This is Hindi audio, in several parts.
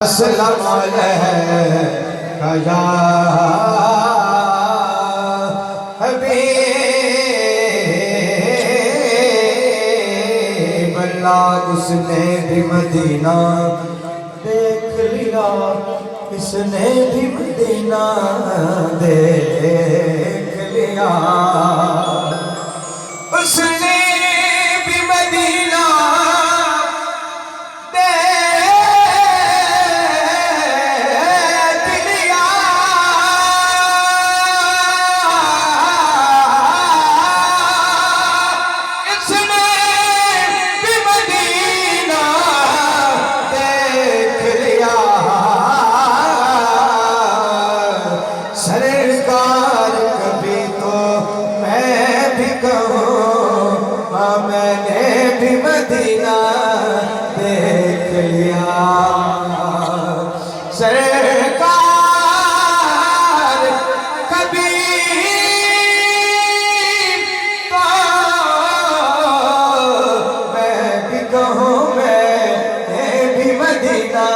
अस्सलाम अलैका या हबीब अल्लाह। उसने भी मदीना देख लिया, इसने भी मदीना देख लिया। उसने भी मदीना मैंने भी मदीना देख लिया। सरकार कभी तो मैं भी कहूँ मैंने भी मदीना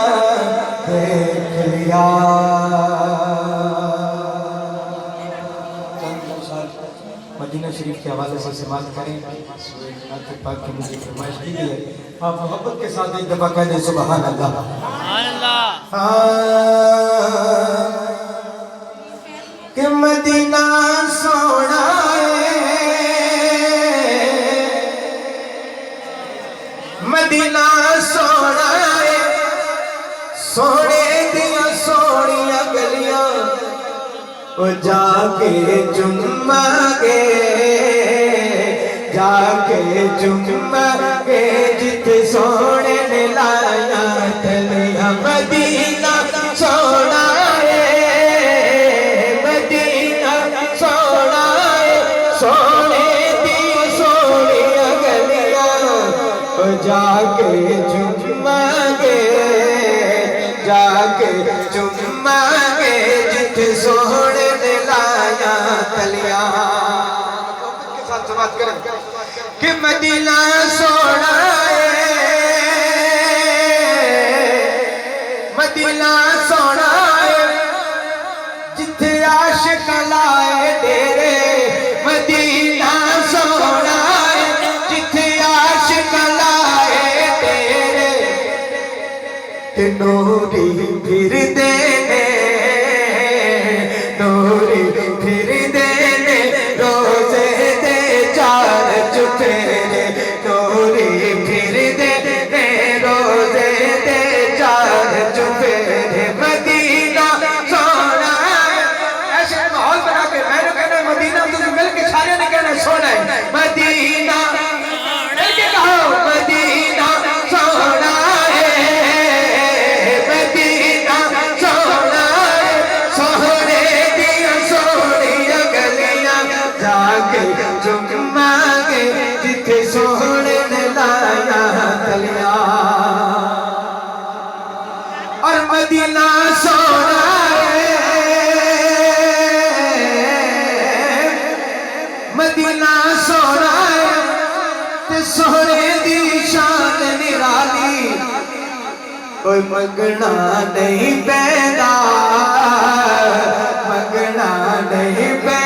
देख लिया। मदीना शरीफ के हवाले से समाप्त करें। पाक की मुझे फरमाइश की गई है, आप मोहब्बत के साथ एक दफा कह दें सुभान अल्लाह। कि मदीना सोना है, मदीना सोना है, सोने दिया सोनिया गलियां वो जाके चुम्मा के, जाके चुम्मा के जित सोने ने लाया तलिया। मदीना सोना है, मदीना सोना है, सोने दी सोनिया गलियां वो जाके चुम्मा के, जाके चुम्मा के जित सोने तलिया। के साथ समाप्त करें कि मदीना सोना है, मदीना सोना है, जिथे आशिक लाए डेरे। मदीना सोना है, जिथे आशिक लाए डेरे। ते नूरी फिर देने, नूरी फिर देने रोजे दे चार चुफेरे। नूरी फिर देने रोजे दे चार चुफेरे। मदीना सोना है। ऐसे माहौल बना के मैंने कहना मदीना, तुझे मिल के सारे ने कहना सोना है। मदीना मिल के कहो मदीना सोना है, मदीना सोना है, सोने दिया सोनिया गलियां जाके चुम्मा के जिथे सोने ने लाया तलिया। और मदीना सोना है, मदीना सोना है, ते सोने दी शान निराली। कोई मंगना नहीं पैदा, मंगना नहीं पैदा।